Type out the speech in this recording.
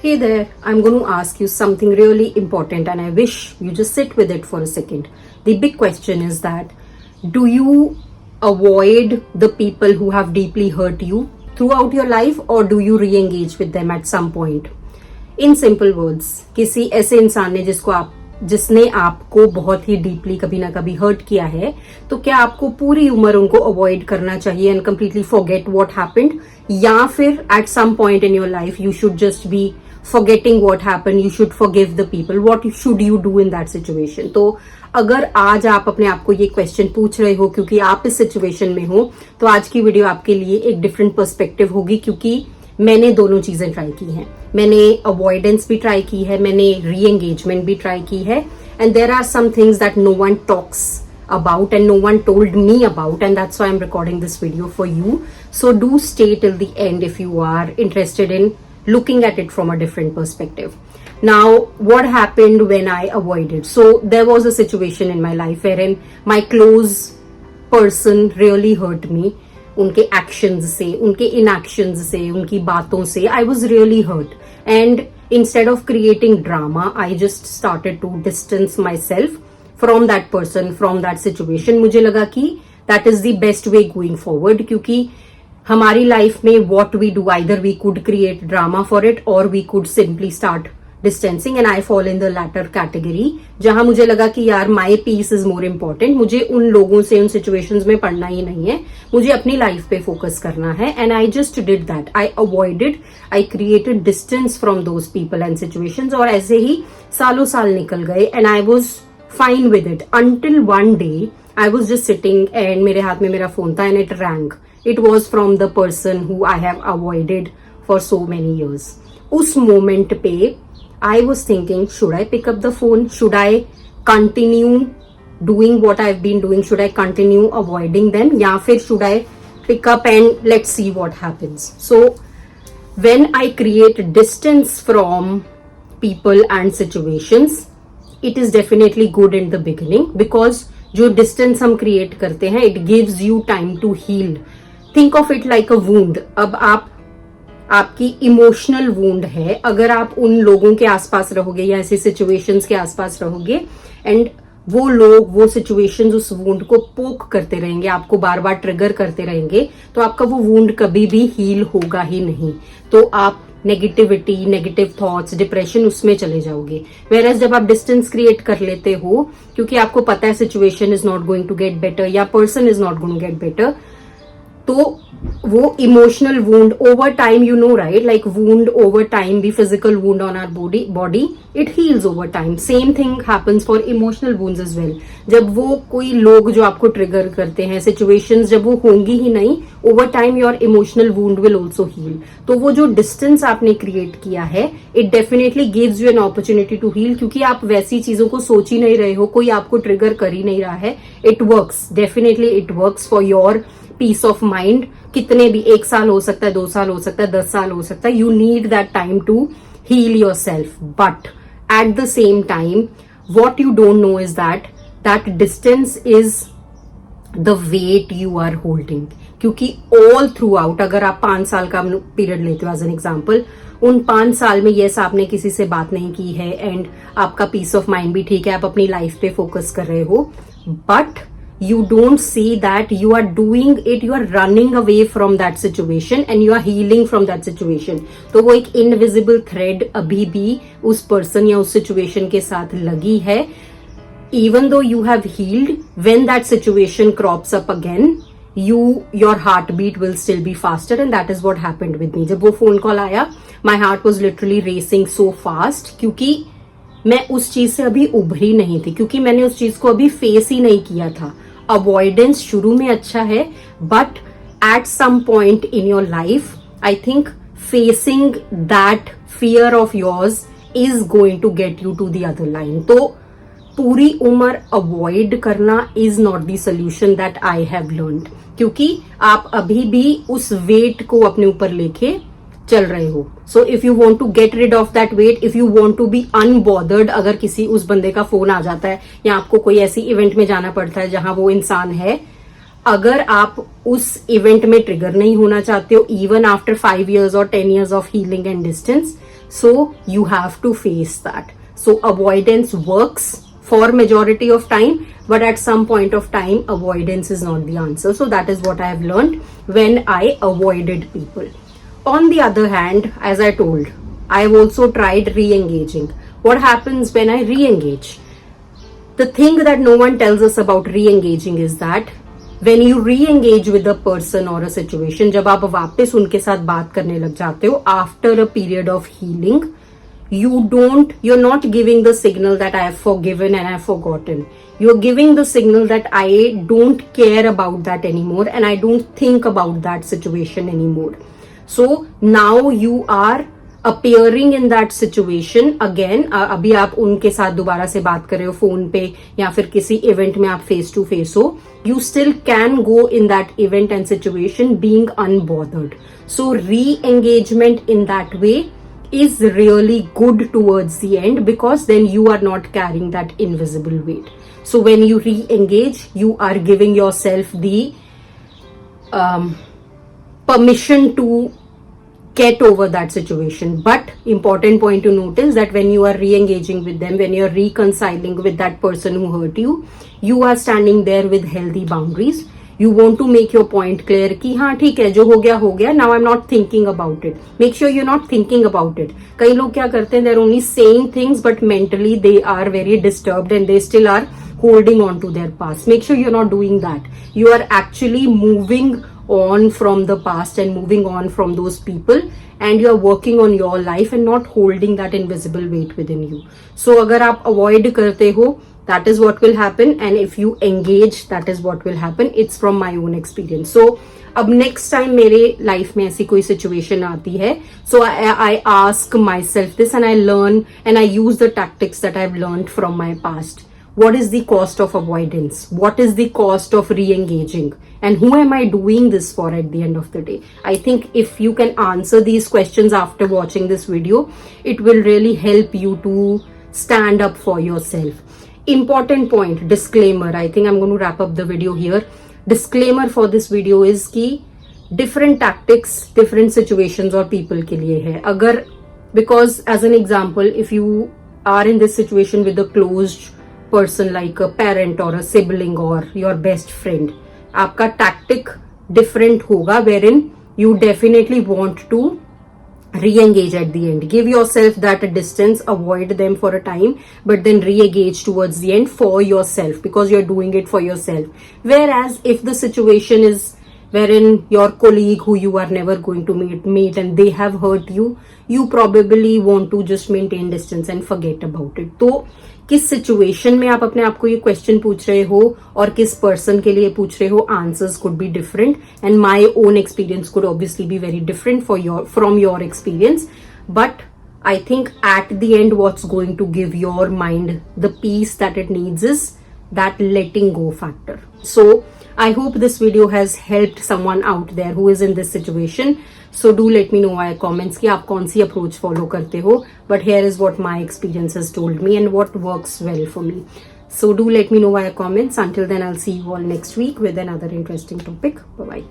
Hey there, I'm going to ask you something really important and I wish you just sit with it for a second. The big question is that do you avoid the people who have deeply hurt you throughout your life or do you re-engage with them at some point? In simple words, किसी ऐसे इंसान ने जिसने आपको बहुत ही deeply कभी ना कभी हर्ट किया है, तो क्या आपको पूरी उम्र उनको अवॉइड करना चाहिए and completely forget what happened, या फिर at some point in your life you should just be forgetting what happened, you should forgive the people? What should you do in that situation? तो अगर आज आप अपने आप को ये क्वेश्चन पूछ रहे हो क्योंकि आप इस सिचुएशन में हो, तो आज की वीडियो आपके लिए एक डिफरेंट पर्सपेक्टिव होगी, क्योंकि मैंने दोनों चीजें ट्राई की हैं. मैंने अवॉइडेंस भी ट्राई की है, मैंने री एंगेजमेंट भी ट्राई की है, and there are some things that no one talks about and no one told me about, and that's why I'm recording this video for you. So do stay till the end if you are interested in looking at it from a different perspective. Now, what happened when I avoided? So there was a situation in my life wherein my close person really hurt me. उनके actions से, उनके inactions से, उनकी बातों से I was really hurt, and instead of creating drama, I just started to distance myself from that person, from that situation. मुझे लगा कि that is the best way going forward, क्योंकि हमारी लाइफ में what we do, either we could create drama for it or we could simply start distancing, and I fall in the latter category, जहां मुझे लगा कि यार my peace is more important. मुझे उन लोगों से, उन situations में पढ़ना ही नहीं है, मुझे अपनी लाइफ पे फोकस करना है, and I just did that. I avoided, I created distance from those people and situations, और ऐसे ही सालों साल निकल गए, and I was fine with it until one day I was just sitting and मेरे हाथ में मेरा फोन था and it rang. It was from the person who I have avoided for so many years. उस moment पे I was thinking, should I pick up the phone? Should I continue doing what I've been doing? Should I continue avoiding them? या फिर should I pick up and let's see what happens? So when I create distance from people and situations, it is definitely good in the beginning, because जो distance हम create करते हैं, it gives you time to heal. Think of it like a wound. अब आपकी emotional wound है, अगर आप उन लोगों के आसपास रहोगे या ऐसी सिचुएशंस के आसपास रहोगे एंड वो लोग, वो सिचुएशंस उस वूंड को पोक करते रहेंगे, आपको बार बार ट्रिगर करते रहेंगे, तो आपका वो वूंड कभी भी हील होगा ही नहीं. तो आप नेगेटिविटी, नेगेटिव थॉट्स, डिप्रेशन, उसमें चले जाओगे. वेरएज जब आप डिस्टेंस क्रिएट कर लेते हो, क्योंकि आपको पता है situation is not going to get better या person is not going to get better, तो वो emotional wound over time, you know right, like wound over time, the physical wound on our body, it heals over time. Same thing happens for emotional wounds as well. जब वो कोई लोग जो आपको trigger करते हैं, सिचुएशंस जब वो होंगी ही नहीं, over time your emotional wound will also heal. तो वो जो डिस्टेंस आपने क्रिएट किया है, it definitely gives you an opportunity to heal, क्योंकि आप वैसी चीजों को सोच ही नहीं रहे हो, कोई आपको ट्रिगर कर ही नहीं रहा है. It works, definitely it works for your peace of mind. कितने भी, 1 साल हो सकता है, 2 साल हो सकता है, 10 साल हो सकता है, you need that time to heal yourself. But at the same time what you don't know is that distance is the weight you are holding. क्योंकि ऑल थ्रू आउट, अगर आप 5 साल का पीरियड लेते हो एज एन एग्जाम्पल, उन 5 साल में यस आपने किसी से बात नहीं की है एंड आपका पीस ऑफ माइंड भी ठीक है, आप अपनी लाइफ पे फोकस कर रहे हो, but you don't see that you are doing it, you are running away from that situation and you are healing from that situation. तो वो एक invisible thread अभी भी उस person या उस situation के साथ लगी है. Even though you have healed, when that situation crops up again, your heartbeat will still be faster, and that is what happened with me. जब वो phone call आया, my heart was literally racing so fast, क्योंकि मैं उस चीज से अभी उभरी नहीं थी, क्योंकि मैंने उस चीज को अभी फेस ही नहीं किया था. अवॉइडेंस शुरू में अच्छा है, but at some point in your life I think facing that fear of yours is going to get you to the other line. तो पूरी उम्र अवॉइड करना is not the solution that I have learned, क्योंकि आप अभी भी उस wait को अपने ऊपर लेके चल रहे हो. So if you want to get rid of that weight, if you want to be unbothered, अगर किसी उस बंदे का फोन आ जाता है या आपको कोई ऐसी इवेंट में जाना पड़ता है जहां वो इंसान है, अगर आप उस इवेंट में ट्रिगर नहीं होना चाहते हो इवन आफ्टर 5 years और 10 years of healing and distance, so you have to face that. So avoidance works for majority of time, but at some point of time avoidance is not the answer. So that is what I have learned when I avoided people. On the other hand, as I told, I have also tried re-engaging. What happens when I re-engage? The thing that no one tells us about re-engaging is that when you re-engage with a person or a situation, जब आप वापस उनके साथ बात करने लग जाते हो after a period of healing, you're not giving the signal that I have forgiven and I have forgotten. You're giving the signal that I don't care about that anymore and I don't think about that situation anymore. So now you are appearing in that situation again. अभी आप उनके साथ दोबारा से बात कर रहे हो फोन पे या फिर किसी इवेंट में आप फेस टू फेस हो, you still can go in that event and situation being unbothered. So re-engagement in that way is really good towards the end, because then you are not carrying that invisible weight. So when you re-engage, you are giving yourself the permission to get over that situation. But important point to note is that when you are re-engaging with them, when you are reconciling with that person who hurt you, you are standing there with healthy boundaries. You want to make your point clear कि हाँ ठीक है, जो हो गया, now I'm not thinking about it. Make sure you're not thinking about it. कई लोग क्या करते हैं, they're only saying things but mentally they are very disturbed and they still are holding on to their past. Make sure you're not doing that. You are actually moving on from the past and moving on from those people, and you are working on your life and not holding that invisible weight within you. So अगर आप avoid करते हो, that is what will happen, and if you engage, that is what will happen. It's from my own experience. So अब next time मेरे life में ऐसी कोई situation आती है, so I ask myself this and I learn and I use the tactics that I've learned from my past. What is the cost of avoidance? What is the cost of re-engaging? And who am I doing this for at the end of the day? I think if you can answer these questions after watching this video, it will really help you to stand up for yourself. Important point, disclaimer. I think I'm going to wrap up the video here. Disclaimer for this video is कि different tactics, different situations और people के लिए है. अगर, because as an example, if you are in this situation with a closed person like a parent or a sibling or your best friend, आपका tactic different होगा, wherein you definitely want to re-engage at the end. Give yourself that distance, avoid them for a time, but then re-engage towards the end for yourself, because you're doing it for yourself. Whereas if the situation is wherein your colleague who you are never going to meet and they have hurt you, you probably want to just maintain distance and forget about it. तो किस situation में आप अपने आप को ये question पूछ रहे हो और किस पर्सन के लिए पूछ रहे हो, answers could be different and my own experience could obviously be very different from your experience. But I think at the end what's going to give your mind the peace that it needs is that letting go factor. So I hope this video has helped someone out there who is in this situation. So do let me know via comments कि आप कौन सी approach follow करते हो. But here is what my experience has told me and what works well for me. So do let me know via comments. Until then, I'll see you all next week with another interesting topic. Bye bye.